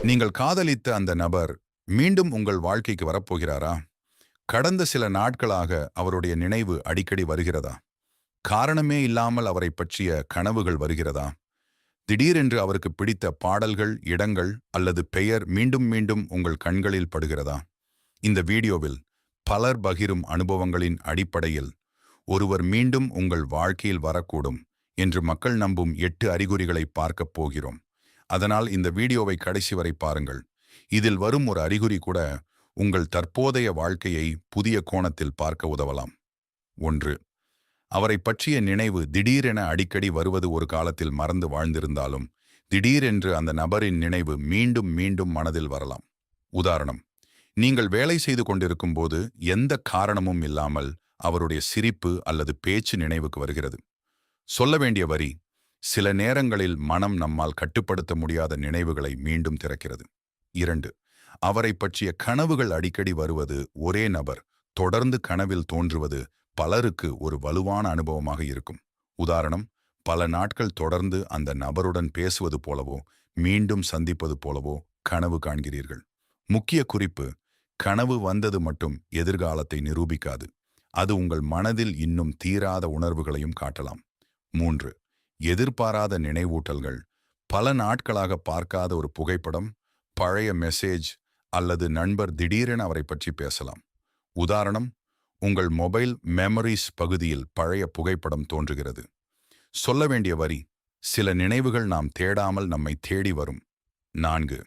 நீங்கள் காதலித்த அந்த நபர் மீண்டும் உங்கள் வாழ்க்கைக்கு வரப்போகிறாரா? கடந்த சில நாட்களாக அவருடைய நினைவு அடிக்கடி வருகிறதா? காரணமே இல்லாமல் அவரைப் பற்றிய கனவுகள் வருகிறதா? திடீரென்று அவருக்கு பிடித்த பாடல்கள், இடங்கள் அல்லது பெயர் மீண்டும் மீண்டும் உங்கள் கண்களில் படுகிறதா? இந்த வீடியோவில் பலர் பகிரும் அனுபவங்களின் அடிப்படையில் ஒருவர் மீண்டும் உங்கள் வாழ்க்கையில் வரக்கூடும் என்று மக்கள் நம்பும் 8 அறிகுறிகளை பார்க்கப் போகிறோம். அதனால் இந்த வீடியோவை கடைசி வரை பாருங்கள். இதில் வரும் ஒரு அறிகுறி கூட உங்கள் தற்போதைய வாழ்க்கையை புதிய கோணத்தில் பார்க்க உதவலாம். 1. அவரை பற்றிய நினைவு திடீரென அடிக்கடி வருவது. ஒரு காலத்தில் மறந்து வாழ்ந்திருந்தாலும் திடீரென்று அந்த நபரின் நினைவு மீண்டும் மீண்டும் மனதில் வரலாம். உதாரணம், நீங்கள் வேலை செய்து கொண்டிருக்கும் போது எந்த காரணமும் இல்லாமல் அவருடைய சிரிப்பு அல்லது பேச்சு நினைவுக்கு வருகிறது. சொல்ல வேண்டிய வரி, சில நேரங்களில் மனம் நம்மால் கட்டுப்படுத்த முடியாத நினைவுகளை மீண்டும் திறக்கிறது. 2. அவரை பற்றிய கனவுகள் அடிக்கடி வருவது. ஒரே நபர் தொடர்ந்து கனவில் தோன்றுவது பலருக்கு ஒரு வலுவான அனுபவமாக இருக்கும். உதாரணம், பல நாட்கள் தொடர்ந்து அந்த நபருடன் பேசுவது போலவோ மீண்டும் சந்திப்பது போலவோ கனவு காண்கிறீர்கள். முக்கிய குறிப்பு, கனவு வந்தது மட்டும் எதிர்காலத்தை நிரூபிக்காது. அது உங்கள் மனதில் இன்னும் தீராத உணர்வுகளையும் காட்டலாம். 3. எதிர்பாராத நினைவூட்டல்கள். பல நாட்களாக பார்க்காத ஒரு புகைப்படம், பழைய மெசேஜ் அல்லது நண்பர் திடீரென அவரை பற்றி பேசலாம். உதாரணம், உங்கள் மொபைல் மெமரிஸ் பகுதியில் பழைய புகைப்படம் தோன்றுகிறது. சொல்ல வேண்டிய வரி, சில நினைவுகள் நாம் தேடாமல் நம்மை தேடி வரும். 4.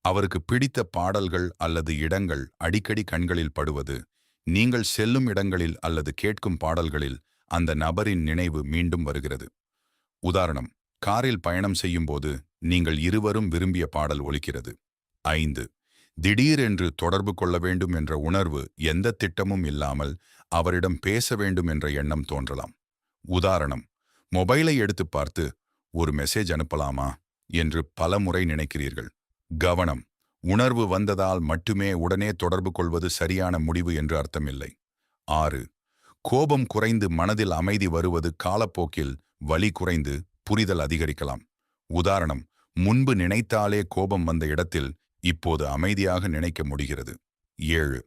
அவருக்கு பிடித்த பாடல்கள் அல்லது இடங்கள் அடிக்கடி கண்களில் படுவது. நீங்கள் செல்லும் இடங்களில் அல்லது கேட்கும் பாடல்களில் அந்த நபரின் நினைவு மீண்டும் வருகிறது. உதாரணம், காரில் பயணம் செய்யும்போது நீங்கள் இருவரும் விரும்பிய பாடல் ஒலிக்கிறது. 5. திடீரென்று தொடர்பு கொள்ள வேண்டும் என்ற உணர்வு. எந்த திட்டமும் இல்லாமல் அவரிடம் பேச வேண்டும் என்ற எண்ணம் தோன்றலாம். உதாரணம், மொபைலை எடுத்து பார்த்து ஒரு மெசேஜ் அனுப்பலாமா என்று பல முறை நினைக்கிறீர்கள். கவனம், உணர்வு வந்ததால் மட்டுமே உடனே தொடர்பு கொள்வது சரியான முடிவு என்று அர்த்தமில்லை. 6. கோபம் குறைந்து மனதில் அமைதி வருவது. காலப்போக்கில் வலி குறைந்து புரிதல் அதிகரிக்கலாம். உதாரணம், முன்பு நினைத்தாலே கோபம் வந்த இடத்தில் இப்போது அமைதியாக நினைக்க முடிகிறது. 7.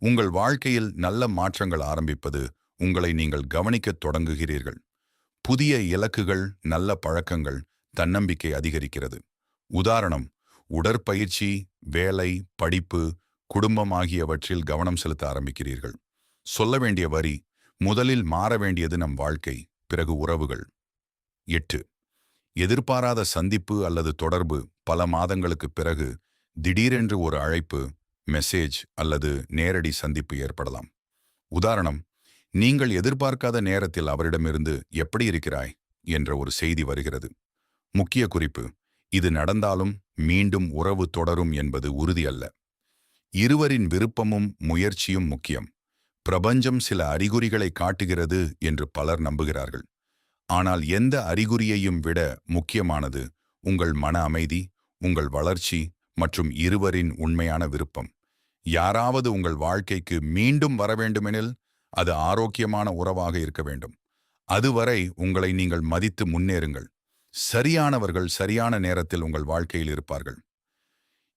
உங்கள் வாழ்க்கையில் நல்ல மாற்றங்கள் ஆரம்பிப்பது. உங்களை நீங்கள் கவனிக்கத் தொடங்குகிறீர்கள். புதிய இலக்குகள், நல்ல பழக்கங்கள், தன்னம்பிக்கை அதிகரிக்கிறது. உதாரணம், உடற்பயிற்சி, வேலை, படிப்பு, குடும்பம் ஆகியவற்றில் கவனம் செலுத்த ஆரம்பிக்கிறீர்கள். சொல்ல வேண்டிய வரி, முதலில் மாற வேண்டியது நம் வாழ்க்கை, பிறகு உறவுகள். 8. எதிர்பாராத சந்திப்பு அல்லது தொடர்பு. பல மாதங்களுக்கு பிறகு திடீரென்று ஒரு அழைப்பு, மெசேஜ் அல்லது நேரடி சந்திப்பு ஏற்படலாம். உதாரணம், நீங்கள் எதிர்பார்க்காத நேரத்தில் அவரிடமிருந்து எப்படி இருக்கிறாய் என்ற ஒரு செய்தி வருகிறது. முக்கிய குறிப்பு, இது நடந்தாலும் மீண்டும் உறவு தொடரும் என்பது உறுதியல்ல. இருவரின் விருப்பமும் முயற்சியும் முக்கியம். பிரபஞ்சம் சில அறிகுறிகளை காட்டுகிறது என்று பலர் நம்புகிறார்கள். ஆனால் எந்த அறிகுறியையும் விட முக்கியமானது உங்கள் மன அமைதி, உங்கள் வளர்ச்சி மற்றும் இருவரின் உண்மையான விருப்பம். யாராவது உங்கள் வாழ்க்கைக்கு மீண்டும் வர வேண்டுமெனில் அது ஆரோக்கியமான உறவாக இருக்க வேண்டும். அதுவரை உங்களை நீங்கள் மதித்து முன்னேறுங்கள். சரியானவர்கள் சரியான நேரத்தில் உங்கள் வாழ்க்கையில் இருப்பார்கள்.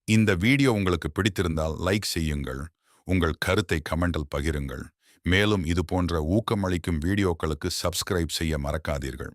இந்த வீடியோ உங்களுக்கு பிடித்திருந்தால் லைக் செய்யுங்கள். உங்கள் கருத்தை கமெண்டில் பகிருங்கள். மேலும் இது போன்ற ஊக்கமளிக்கும் வீடியோக்களுக்கு சப்ஸ்கிரைப் செய்ய மறக்காதீர்கள்.